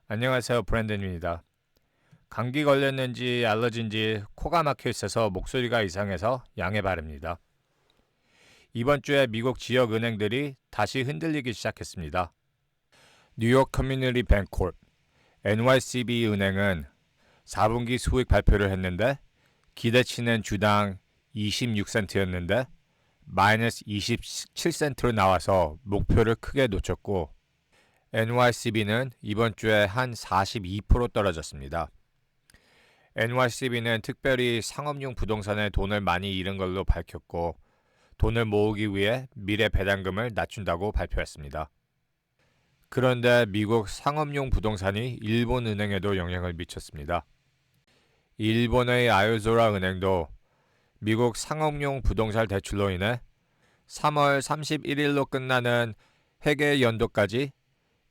안녕하세요. 브랜든입니다. 감기 걸렸는지 알러지인지 코가 막혀 있어서 목소리가 이상해서 양해 바랍니다. 이번 주에 미국 지역 은행들이 다시 흔들리기 시작했습니다. 뉴욕 커뮤니티 뱅크콜 NYCB 은행은 4분기 수익 발표를 했는데 기대치는 주당 26센트였는데 마이너스 27센트로 나와서 목표를 크게 놓쳤고 NYCB는 이번 주에 한 42% 떨어졌습니다. NYCB는 특별히 상업용 부동산에 돈을 많이 잃은 걸로 밝혔고 돈을 모으기 위해 미래 배당금을 낮춘다고 발표했습니다. 그런데 미국 상업용 부동산이 일본 은행에도 영향을 미쳤습니다. 일본의 아요조라 은행도 미국 상업용 부동산 대출로 인해 3월 31일로 끝나는 회계 연도까지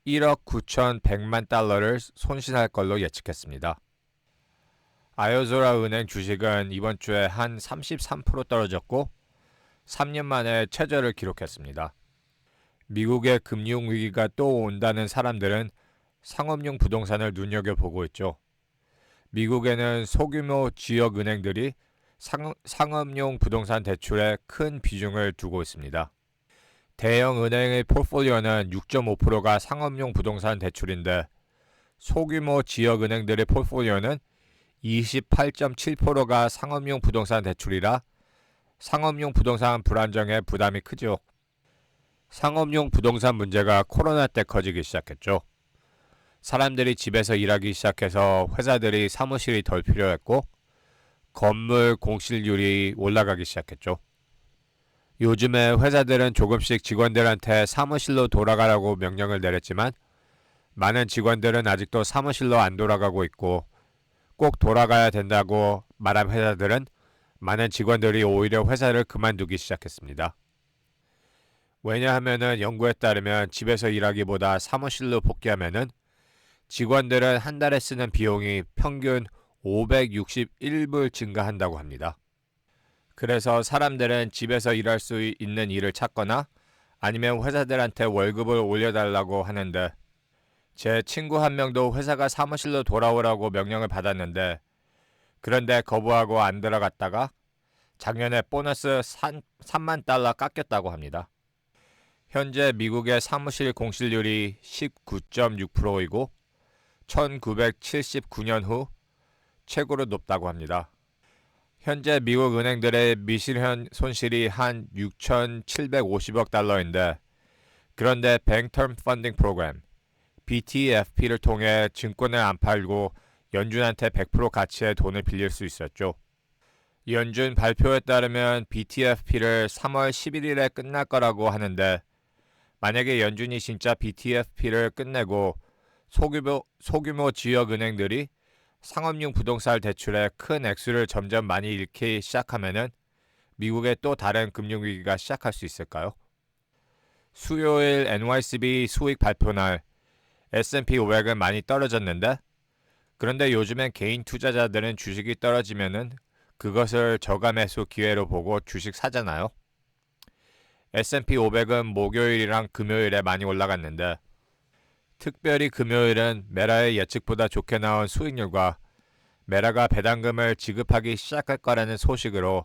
1억 9,100만 달러를 손실할 걸로 예측했습니다. 아요조라 은행 주식은 이번 주에 한 33% 떨어졌고 3년 만에 최저를 기록했습니다. 미국의 금융위기가 또 온다는 사람들은 상업용 부동산을 눈여겨보고 있죠. 미국에는 소규모 지역 은행들이 상업용 부동산 대출에 큰 비중을 두고 있습니다. 대형 은행의 포트폴리오는 6.5%가 상업용 부동산 대출인데 소규모 지역 은행들의 포트폴리오는 28.7%가 상업용 부동산 대출이라 상업용 부동산 불안정에 부담이 크죠. 상업용 부동산 문제가 코로나 때 커지기 시작했죠. 사람들이 집에서 일하기 시작해서 회사들이 사무실이 덜 필요했고 건물 공실률이 올라가기 시작했죠. 요즘에 회사들은 조금씩 직원들한테 사무실로 돌아가라고 명령을 내렸지만 많은 직원들은 아직도 사무실로 안 돌아가고 있고 꼭 돌아가야 된다고 말한 회사들은 많은 직원들이 오히려 회사를 그만두기 시작했습니다. 왜냐하면 연구에 따르면 집에서 일하기보다 사무실로 복귀하면 직원들은 한 달에 쓰는 비용이 평균 561불 증가한다고 합니다. 그래서 사람들은 집에서 일할 수 있는 일을 찾거나 아니면 회사들한테 월급을 올려달라고 하는데 제 친구 한 명도 회사가 사무실로 돌아오라고 명령을 받았는데 그런데 거부하고 안 들어갔다가 작년에 보너스 3만 달러 깎였다고 합니다. 현재 미국의 사무실 공실률이 19.6%이고 1979년 후 최고로 높다고 합니다. 현재 미국 은행들의 미실현 손실이 한 6,750억 달러인데 그런데 뱅 텀 펀딩 프로그램 BTFP를 통해 증권을 안 팔고 연준한테 100% 가치의 돈을 빌릴 수 있었죠. 연준 발표에 따르면 BTFP를 3월 11일에 끝날 거라고 하는데 만약에 연준이 진짜 BTFP를 끝내고 소규모 지역 은행들이 상업용 부동산 대출에 큰 액수를 점점 많이 잃기 시작하면 미국의 또 다른 금융위기가 시작할 수 있을까요? 수요일 NYCB 수익 발표날 S&P 500은 많이 떨어졌는데 그런데 요즘엔 개인 투자자들은 주식이 떨어지면 그것을 저가 매수 기회로 보고 주식 사잖아요. S&P 500은 목요일이랑 금요일에 많이 올라갔는데 특별히 금요일은 메라의 예측보다 좋게 나온 수익률과 메라가 배당금을 지급하기 시작할 거라는 소식으로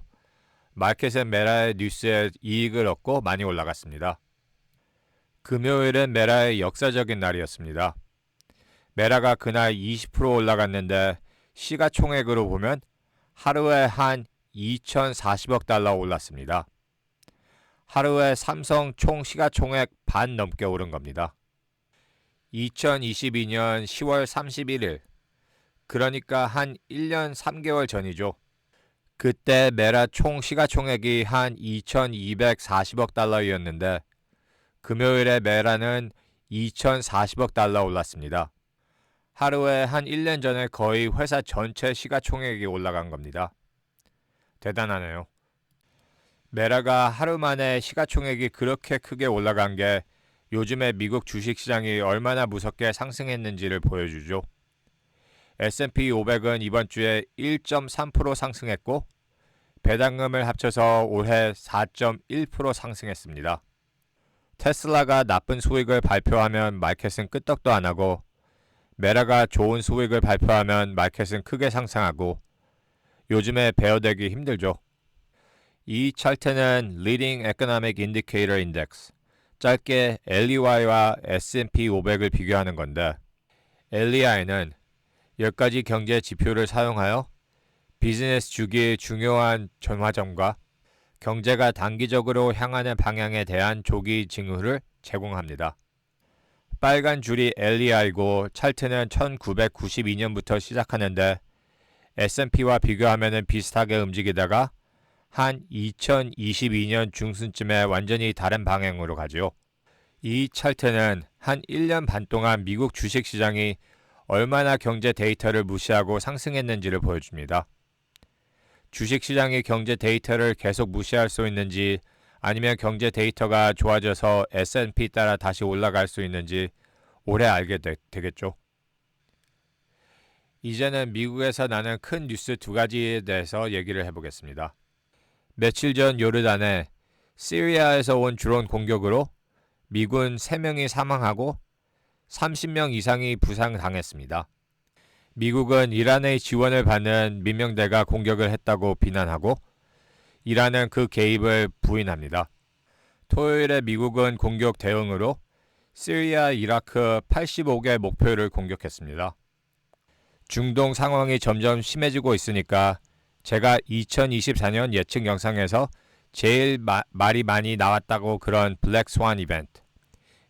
마켓은 메라의 뉴스에 이익을 얻고 많이 올라갔습니다. 금요일은 메라의 역사적인 날이었습니다. 메라가 그날 20% 올라갔는데 시가총액으로 보면 하루에 한 2,040억 달러 올랐습니다. 하루에 삼성 총 시가총액 반 넘게 오른 겁니다. 2022년 10월 31일, 그러니까 한 1년 3개월 전이죠. 그때 메라 총 시가총액이 한 2,240억 달러였는데 금요일에 메라는 2,040억 달러 올랐습니다. 하루에 한 1년 전에 거의 회사 전체 시가총액이 올라간 겁니다. 대단하네요. 메라가 하루 만에 시가총액이 그렇게 크게 올라간 게 요즘에 미국 주식시장이 얼마나 무섭게 상승했는지를 보여주죠. S&P 500은 이번 주에 1.3% 상승했고 배당금을 합쳐서 올해 4.1% 상승했습니다. 테슬라가 나쁜 수익을 발표하면 마켓은 끄떡도 안 하고 메라가 좋은 수익을 발표하면 마켓은 크게 상승하고 요즘에 베어되기 힘들죠. 이 차트는 Leading Economic Indicator Index, 짧게 LEY와 S&P 500을 비교하는 건데 LEI는 10가지 경제 지표를 사용하여 비즈니스 주기의 중요한 전환점과 경제가 단기적으로 향하는 방향에 대한 조기 징후를 제공합니다. 빨간 줄이 LEI고 차트는 1992년부터 시작하는데 S&P와 비교하면 비슷하게 움직이다가 한 2022년 중순쯤에 완전히 다른 방향으로 가죠. 이 차트는 한 1년 반 동안 미국 주식시장이 얼마나 경제 데이터를 무시하고 상승했는지를 보여줍니다. 주식시장이 경제 데이터를 계속 무시할 수 있는지 아니면 경제 데이터가 좋아져서 S&P 따라 다시 올라갈 수 있는지 오래 알게 되겠죠. 이제는 미국에서 나는 큰 뉴스 두 가지에 대해서 얘기를 해보겠습니다. 며칠 전 요르단에 시리아에서 온 드론 공격으로 미군 3명이 사망하고 30명 이상이 부상당했습니다. 미국은 이란의 지원을 받는 민병대가 공격을 했다고 비난하고 이란은 그 개입을 부인합니다. 토요일에 미국은 공격 대응으로 시리아, 이라크 85개 목표를 공격했습니다. 중동 상황이 점점 심해지고 있으니까 제가 2024년 예측 영상에서 제일 말이 많이 나왔다고 그런 블랙 스완 이벤트.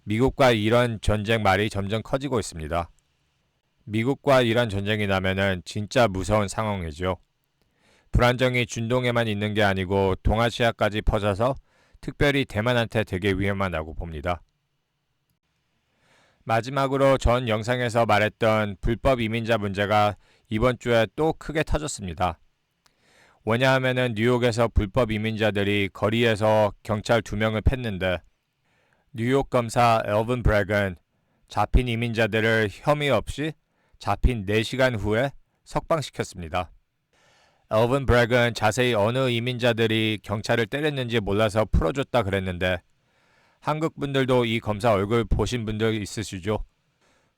미국과 이란 전쟁 말이 점점 커지고 있습니다. 미국과 이란 전쟁이 나면은 진짜 무서운 상황이죠. 불안정이 중동에만 있는 게 아니고 동아시아까지 퍼져서 특별히 대만한테 되게 위험하다고 봅니다. 마지막으로 전 영상에서 말했던 불법 이민자 문제가 이번 주에 또 크게 터졌습니다. 왜냐하면은 뉴욕에서 불법 이민자들이 거리에서 경찰 2명을 팼는데 뉴욕 검사 엘빈 브렉은 잡힌 이민자들을 혐의 없이 잡힌 4시간 후에 석방시켰습니다. 엘빈 브렉은 자세히 어느 이민자들이 경찰을 때렸는지 몰라서 풀어줬다 그랬는데 한국 분들도 이 검사 얼굴 보신 분들 있으시죠?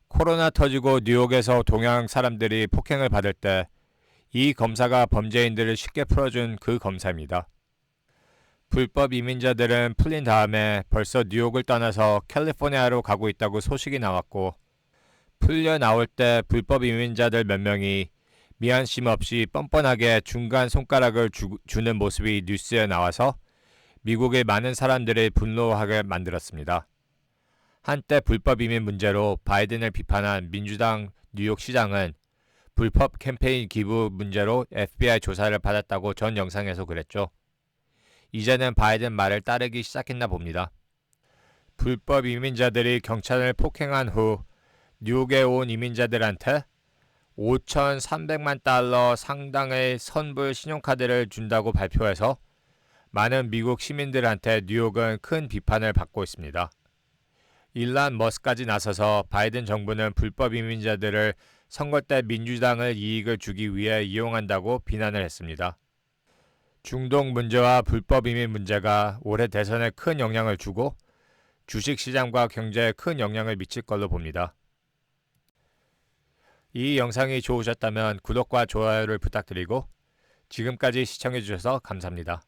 코로나 터지고 뉴욕에서 동양 사람들이 폭행을 받을 때 이 검사가 범죄인들을 쉽게 풀어준 그 검사입니다. 불법 이민자들은 풀린 다음에 벌써 뉴욕을 떠나서 캘리포니아로 가고 있다고 소식이 나왔고 풀려 나올 때 불법 이민자들 몇 명이 미안심 없이 뻔뻔하게 중간 손가락을 주는 모습이 뉴스에 나와서 미국의 많은 사람들을 분노하게 만들었습니다. 한때 불법 이민 문제로 바이든을 비판한 민주당 뉴욕시장은 불법 캠페인 기부 문제로 FBI 조사를 받았다고 전 영상에서 그랬죠. 이제는 바이든 말을 따르기 시작했나 봅니다. 불법 이민자들이 경찰을 폭행한 후 뉴욕에 온 이민자들한테 5,300만 달러 상당의 선불 신용카드를 준다고 발표해서 많은 미국 시민들한테 뉴욕은 큰 비판을 받고 있습니다. 일란 머스크까지 나서서 바이든 정부는 불법 이민자들을 선거 때 민주당을 이익을 주기 위해 이용한다고 비난을 했습니다. 중동 문제와 불법 이민 문제가 올해 대선에 큰 영향을 주고 주식시장과 경제에 큰 영향을 미칠 걸로 봅니다. 이 영상이 좋으셨다면 구독과 좋아요를 부탁드리고 지금까지 시청해주셔서 감사합니다.